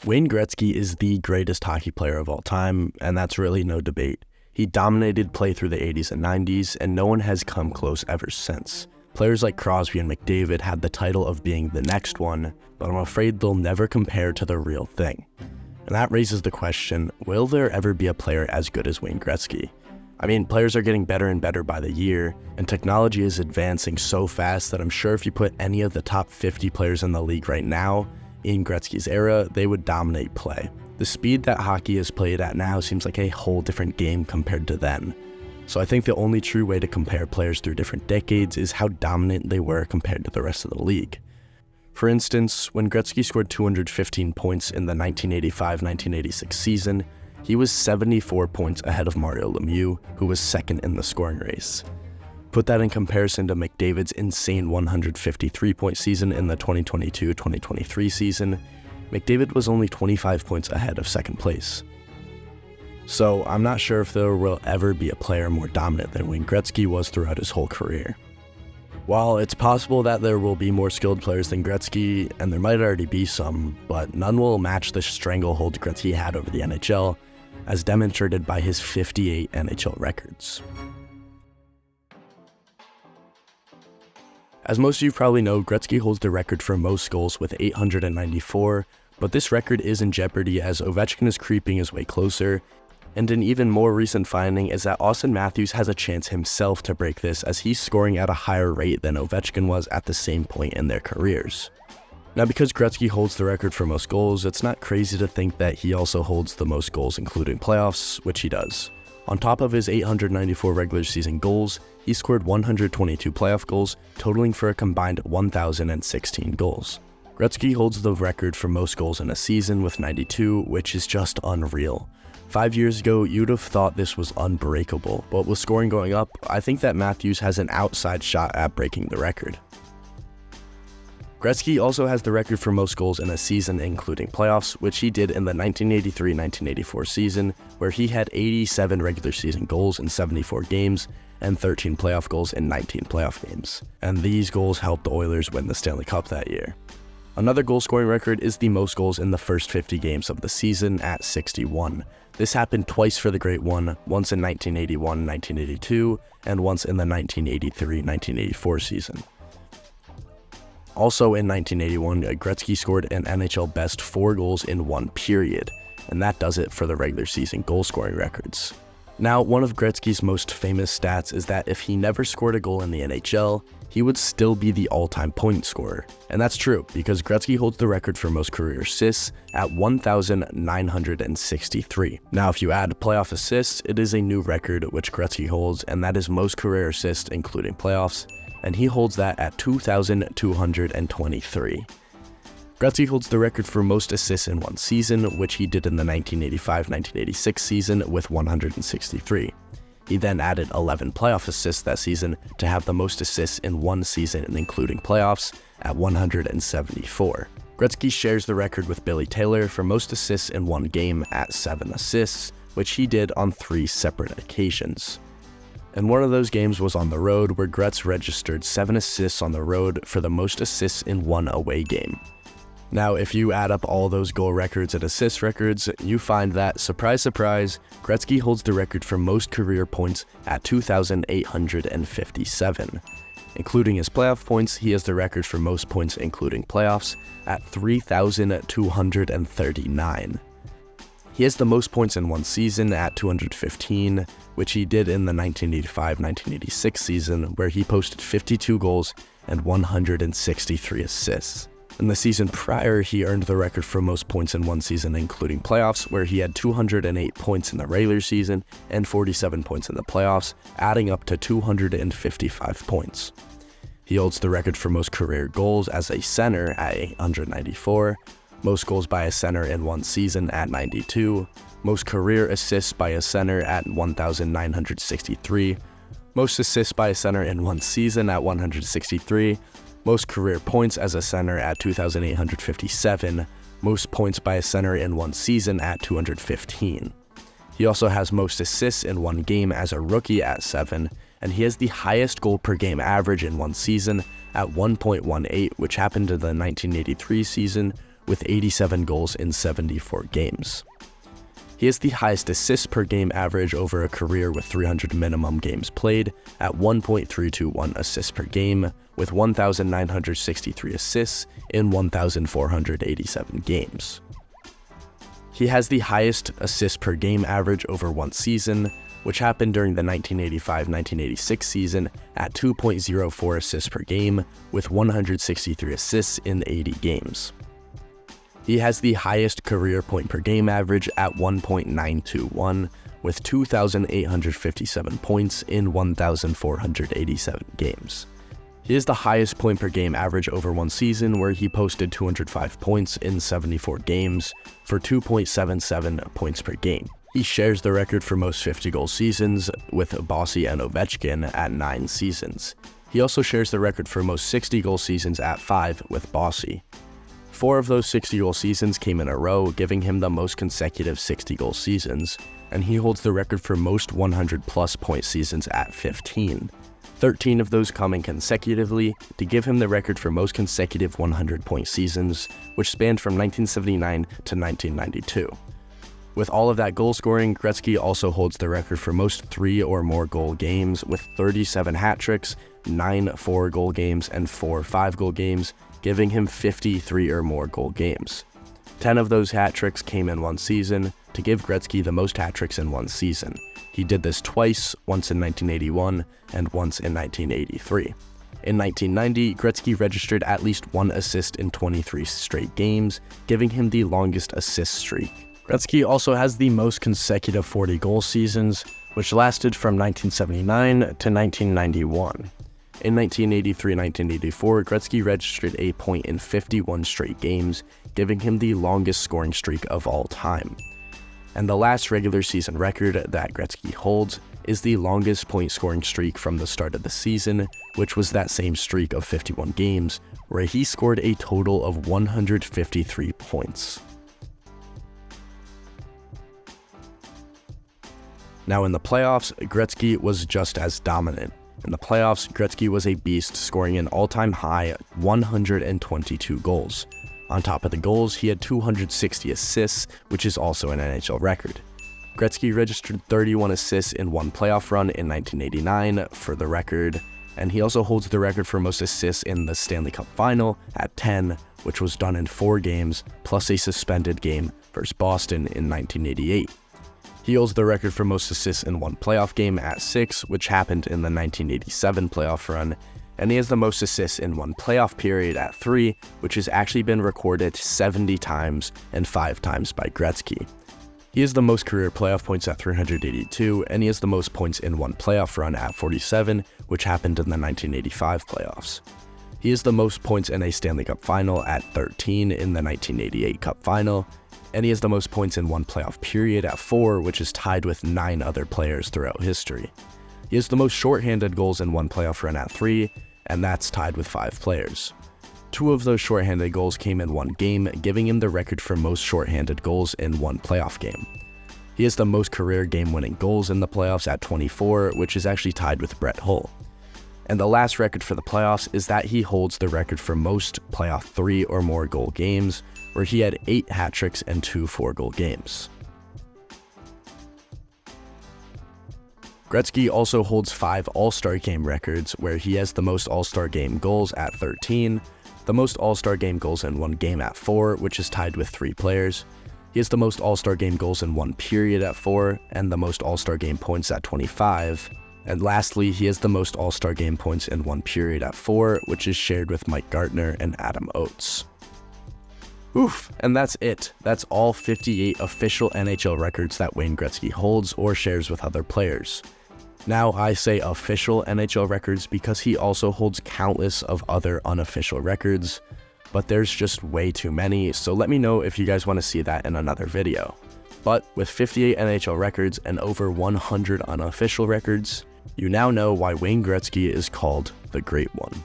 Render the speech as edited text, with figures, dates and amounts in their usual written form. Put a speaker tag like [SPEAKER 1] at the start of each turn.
[SPEAKER 1] Wayne Gretzky is the greatest hockey player of all time, and that's really no debate. He dominated play through the 80s and 90s, and no one has come close ever since. Players like Crosby and McDavid had the title of being the next one, but I'm afraid they'll never compare to the real thing. And that raises the question, will there ever be a player as good as Wayne Gretzky? I mean, players are getting better and better by the year, and technology is advancing so fast that I'm sure if you put any of the top 50 players in the league right now, in Gretzky's era, they would dominate play. The speed that hockey is played at now seems like a whole different game compared to then. So I think the only true way to compare players through different decades is how dominant they were compared to the rest of the league. For instance, when Gretzky scored 215 points in the 1985-1986 season, he was 74 points ahead of Mario Lemieux, who was second in the scoring race. Put that in comparison to McDavid's insane 153-point season in the 2022-2023 season, McDavid was only 25 points ahead of second place. So I'm not sure if there will ever be a player more dominant than Wayne Gretzky was throughout his whole career. While it's possible that there will be more skilled players than Gretzky, and there might already be some, but none will match the stranglehold Gretzky had over the NHL, as demonstrated by his 58 NHL records. As most of you probably know, Gretzky holds the record for most goals with 894, but this record is in jeopardy as Ovechkin is creeping his way closer, and an even more recent finding is that Austin Matthews has a chance himself to break this as he's scoring at a higher rate than Ovechkin was at the same point in their careers. Now, because Gretzky holds the record for most goals, it's not crazy to think that he also holds the most goals including playoffs, which he does. On top of his 894 regular season goals, he scored 122 playoff goals, totaling for a combined 1,016 goals. Gretzky holds the record for most goals in a season with 92, which is just unreal. 5 years ago, you'd have thought this was unbreakable, but with scoring going up, I think that Matthews has an outside shot at breaking the record. Gretzky also has the record for most goals in a season including playoffs, which he did in the 1983-1984 season, where he had 87 regular season goals in 74 games and 13 playoff goals in 19 playoff games. And these goals helped the Oilers win the Stanley Cup that year. Another goal-scoring record is the most goals in the first 50 games of the season at 61. This happened twice for the Great One, once in 1981-1982, and once in the 1983-1984 season. Also in 1981, Gretzky scored an NHL best 4 goals in one period, and that does it for the regular season goal-scoring records. Now, one of Gretzky's most famous stats is that if he never scored a goal in the NHL, he would still be the all-time point scorer. And that's true, because Gretzky holds the record for most career assists at 1,963. Now, if you add playoff assists, it is a new record which Gretzky holds, and that is most career assists including playoffs, and he holds that at 2,223. Gretzky holds the record for most assists in one season, which he did in the 1985-1986 season with 163. He then added 11 playoff assists that season to have the most assists in one season, including playoffs, at 174. Gretzky shares the record with Billy Taylor for most assists in one game at 7 assists, which he did on 3 separate occasions. And one of those games was on the road, where Gretz registered 7 assists on the road for the most assists in one away game. Now, if you add up all those goal records and assist records, you find that, surprise, surprise, Gretzky holds the record for most career points at 2,857. Including his playoff points, he has the record for most points including playoffs at 3,239. He has the most points in one season at 215, which he did in the 1985-1986 season, where he posted 52 goals and 163 assists. In the season prior, he earned the record for most points in one season, including playoffs, where he had 208 points in the regular season and 47 points in the playoffs, adding up to 255 points. He holds the record for most career goals as a center at 894, most goals by a center in one season at 92, most career assists by a center at 1,963, most assists by a center in one season at 163, most career points as a center at 2,857, most points by a center in one season at 215. He also has most assists in one game as a rookie at 7, and he has the highest goal per game average in one season at 1.18, which happened in the 1983 season, with 87 goals in 74 games. He has the highest assists per game average over a career with 300 minimum games played at 1.321 assists per game, with 1,963 assists in 1,487 games. He has the highest assists per game average over one season, which happened during the 1985-1986 season at 2.04 assists per game, with 163 assists in 80 games. He has the highest career point per game average at 1.921, with 2,857 points in 1,487 games. He has the highest point per game average over one season, where he posted 205 points in 74 games for 2.77 points per game. He shares the record for most 50-goal seasons with Bossy and Ovechkin at 9 seasons. He also shares the record for most 60-goal seasons at 5 with Bossy. 4 of those 60-goal seasons came in a row, giving him the most consecutive 60-goal seasons, and he holds the record for most 100-plus point seasons at 15. 13 of those coming consecutively to give him the record for most consecutive 100-point seasons, which spanned from 1979 to 1992. With all of that goal scoring, Gretzky also holds the record for most 3 or more goal games with 37 hat tricks, 9 4-goal games, and 4 5-goal games, giving him 53 or more goal games. 10 of those hat tricks came in one season to give Gretzky the most hat tricks in one season. He did this twice, once in 1981 and once in 1983. In 1990, Gretzky registered at least 1 assist in 23 straight games, giving him the longest assist streak. Gretzky also has the most consecutive 40-goal seasons, which lasted from 1979 to 1991. In 1983-1984, Gretzky registered a point in 51 straight games, giving him the longest scoring streak of all time. And the last regular season record that Gretzky holds is the longest point scoring streak from the start of the season, which was that same streak of 51 games, where he scored a total of 153 points. Now in the playoffs, Gretzky was just as dominant. In the playoffs, Gretzky was a beast, scoring an all-time high 122 goals. On top of the goals, he had 260 assists, which is also an NHL record. Gretzky registered 31 assists in one playoff run in 1989 for the record, and he also holds the record for most assists in the Stanley Cup Final at 10, which was done in 4 games, plus a suspended game versus Boston in 1988. He holds the record for most assists in one playoff game at 6, which happened in the 1987 playoff run, and he has the most assists in one playoff period at 3, which has actually been recorded 70 times and 5 times by Gretzky. He has the most career playoff points at 382, and he has the most points in one playoff run at 47, which happened in the 1985 playoffs. He has the most points in a Stanley Cup Final at 13 in the 1988 Cup Final, and he has the most points in one playoff period at 4, which is tied with 9 other players throughout history. He has the most shorthanded goals in one playoff run at 3, and that's tied with 5 players. 2 of those shorthanded goals came in one game, giving him the record for most shorthanded goals in one playoff game. He has the most career game-winning goals in the playoffs at 24, which is actually tied with Brett Hull. And the last record for the playoffs is that he holds the record for most playoff 3 or more goal games, where he had 8 hat tricks and 2 4-goal games. Gretzky also holds 5 All-Star Game records, where he has the most All-Star Game goals at 13, the most All-Star Game goals in one game at 4, which is tied with 3 players. He has the most All-Star Game goals in one period at 4, and the most All-Star Game points at 25. And lastly, he has the most All-Star Game points in one period at 4, which is shared with Mike Gartner and Adam Oates. Oof, and that's it. That's all 58 official NHL records that Wayne Gretzky holds or shares with other players. Now I say official NHL records because he also holds countless of other unofficial records, but there's just way too many, so let me know if you guys want to see that in another video. But with 58 NHL records and over 100 unofficial records, you now know why Wayne Gretzky is called the Great One.